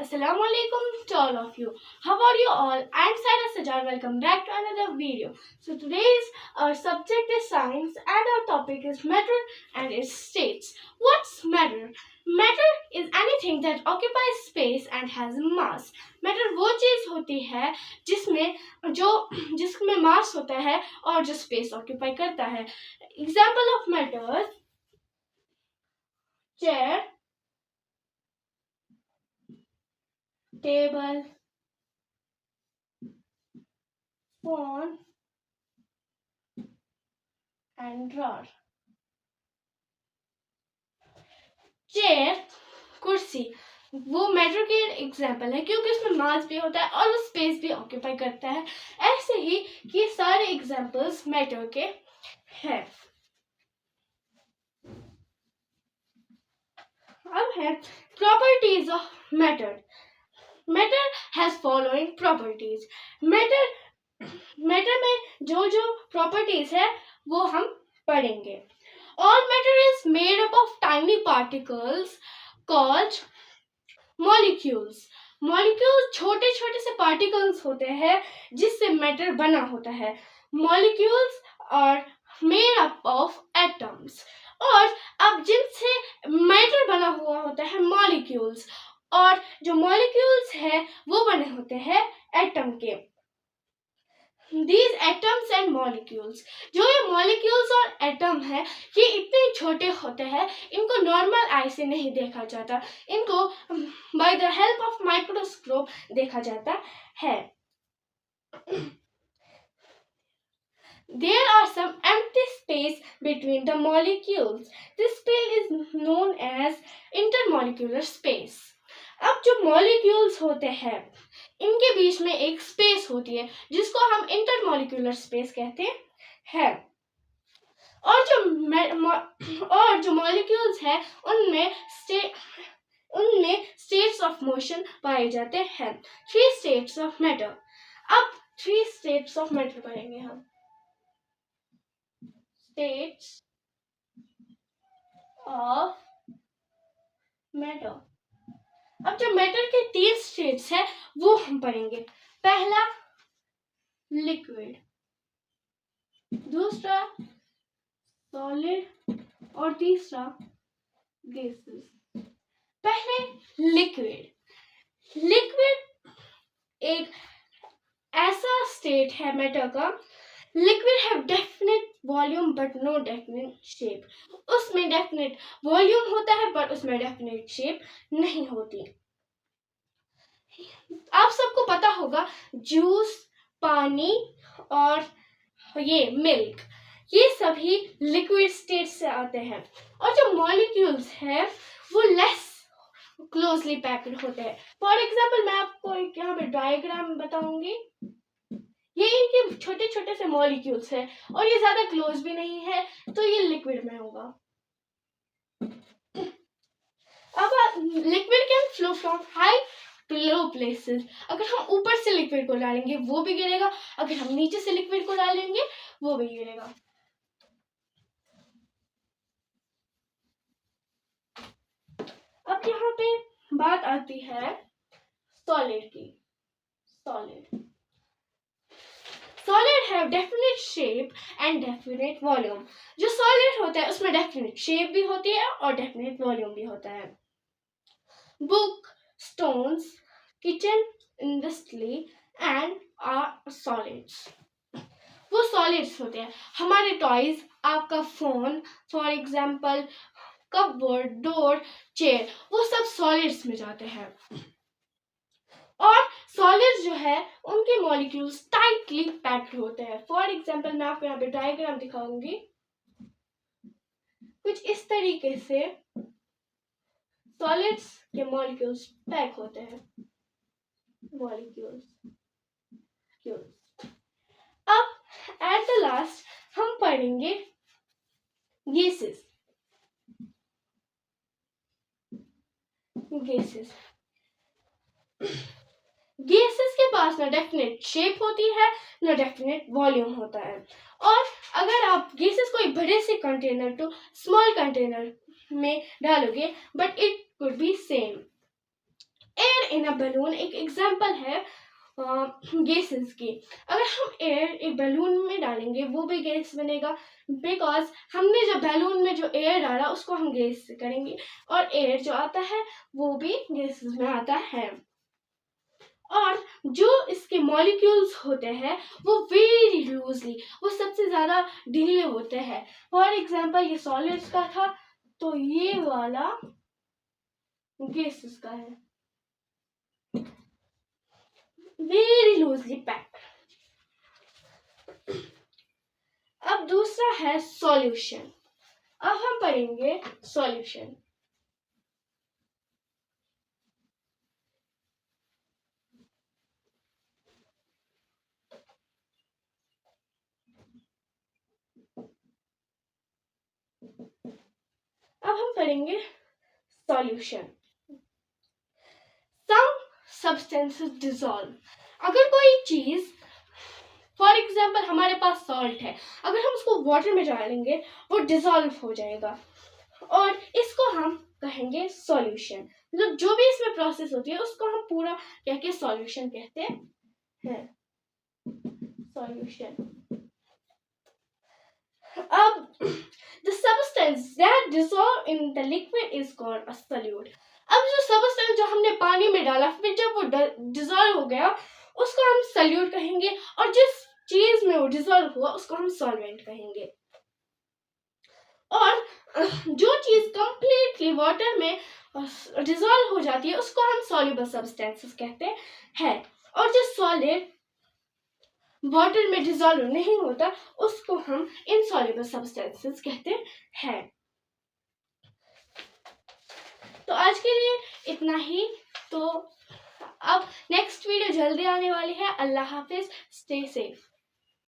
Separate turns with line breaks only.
Assalamu alaikum to all of you. How are you all? I'm Saira Sajar. Welcome back to another video. So today's our subject is science and our topic is matter and its states. What's matter? Matter is anything that occupies space and has mass. Matter वो चीज होती है जिसमें मास होता है और जो space occupy करता है. Example of matter: chair, table, phone and drawer. Chair, कुर्सी, वो मैटर के एग्जाम्पल है क्योंकि उसमें मास भी होता है और वो स्पेस भी ऑक्यूपाई करता है. ऐसे ही ये सारे एग्जाम्पल्स मैटर के हैं. अब है properties of matter. Matter has following properties. Matter में जो प्रॉपर्टीज है वो हम पढ़ेंगे. All matter is made up of tiny particles called molecules. Molecules छोटे छोटे से particles होते हैं जिससे matter बना होता है. Molecules are made up of atoms. और अब जिनसे matter बना हुआ होता है molecules, और जो molecules है वो बने होते हैं atom के. These atoms and molecules, जो ये molecules और atom है ये इतने छोटे होते हैं, इनको normal eye से नहीं देखा जाता, इनको by the help of microscope देखा जाता है. There are some empty space between the molecules. This space is known as intermolecular space. अब जो molecules होते हैं इनके बीच में एक स्पेस होती है जिसको हम इंटरमॉलिक्यूलर स्पेस कहते हैं. और जो मॉलिक्यूल्स है उनमें स्टेट्स ऑफ मोशन पाए जाते हैं. 3 स्टेट्स ऑफ मैटर. अब 3 स्टेट्स ऑफ मैटर पढ़ेंगे हम. States of matter. अब जो मैटर के 3 स्टेट्स है वो हम पढ़ेंगे. पहला लिक्विड, दूसरा सॉलिड और तीसरा गैसेस. पहले लिक्विड एक ऐसा स्टेट है मैटर का. Liquid have definite volume but no definite shape. उसमें डेफिनेट वॉल्यूम होता है पर उसमें डेफिनेट शेप नहीं होती. आप सबको पता होगा जूस, पानी और ये मिल्क, ये सभी लिक्विड स्टेट से आते हैं. और जो मॉलिक्यूल्स है वो लेस क्लोजली पैक्ड होते हैं. फॉर एग्जाम्पल मैं आपको एक यहाँ पे डायग्राम बताऊंगी. ये इनके छोटे छोटे से मॉलिक्यूल्स है और ये ज्यादा क्लोज भी नहीं है तो ये लिक्विड में होगा. अब liquid can flow from high to low places. अगर हम ऊपर से लिक्विड को डालेंगे वो भी गिरेगा, अगर हम नीचे से लिक्विड को डालेंगे वो भी गिरेगा. अब यहाँ पे बात आती है सॉलिड की. Solid have definite shape and definite volume. जो सॉलिड होता है उसमें डेफिनेट शेप भी होती है और डेफिनेट वॉल्यूम भी होता है. Book, stones, kitchen industry and are solids. वो solids होते हैं. हमारे टॉयज, आपका phone, for example cupboard, door, chair, वो सब solids में जाते हैं. और solids जो है उनके मॉलिक्यूल्स टाइटली पैक्ड होते हैं. फॉर एग्जाम्पल मैं आपको यहाँ पे डायग्राम दिखाऊंगी. कुछ इस तरीके से सॉलिड्स के मॉलिक्यूल्स पैक होते हैं. अब एट द लास्ट हम पढ़ेंगे गैसेस. गैसेस के पास ना डेफिनेट शेप होती है ना डेफिनेट वॉल्यूम होता है. और अगर आप गैसेस को एक बड़े से कंटेनर टू स्मॉल कंटेनर में डालोगे but it could be same. Air in a balloon एक एग्जाम्पल है गैसेस की। अगर हम एयर एक बैलून में डालेंगे वो भी गैस बनेगा, बिकॉज हमने जो बैलून में जो एयर डाला उसको हम गैस से करेंगे, और एयर जो आता है वो भी गैसेस में आता है। और जो इसके मॉलिक्यूल्स होते हैं वो वेरी लूजली, वो सबसे ज़्यादा ढीले होते हैं। फॉर एग्जाम्पल ये सॉलिड्स का था, तो ये वाला गैसेस का है, वेरी लूजली पैक्ड। अब दूसरा है सॉल्यूशन। अब हम पढ़ेंगे सॉल्यूशन। अब हम पढ़ेंगे सॉल्यूशन। सम सब्सटेंसेस डिसॉल्व। अगर कोई चीज, फॉर एग्जाम्पल हमारे पास सॉल्ट है, अगर हम उसको वाटर में डालेंगे वो डिसॉल्व हो जाएगा, और इसको हम कहेंगे सॉल्यूशन। मतलब जो भी इसमें प्रोसेस होती है उसको हम पूरा कह के सॉल्यूशन कहते हैं, सॉल्यूशन। अब the substance that dissolve in the liquid is called a solute. अब जो सबस्टेंस जो हमने पानी में डाला फिर जब वो डिसॉल्व हो गया उसको हम सल्यूट कहेंगे, और जिस चीज में वो डिसॉल्व हुआ उसको हम सॉल्वेंट कहेंगे। और जो चीज कंप्लीटली वाटर में डिसॉल्व हो जाती है उसको हम सॉल्युबल सब्सटेंसेस कहते हैं, और जो सॉलिड वाटर में डिसॉल्व नहीं होता उसको हम इनसॉल्युबल सब्सटेंसेस कहते हैं। तो आज के लिए इतना ही। तो अब नेक्स्ट वीडियो जल्दी आने वाली है। अल्लाह हाफिज, स्टे सेफ।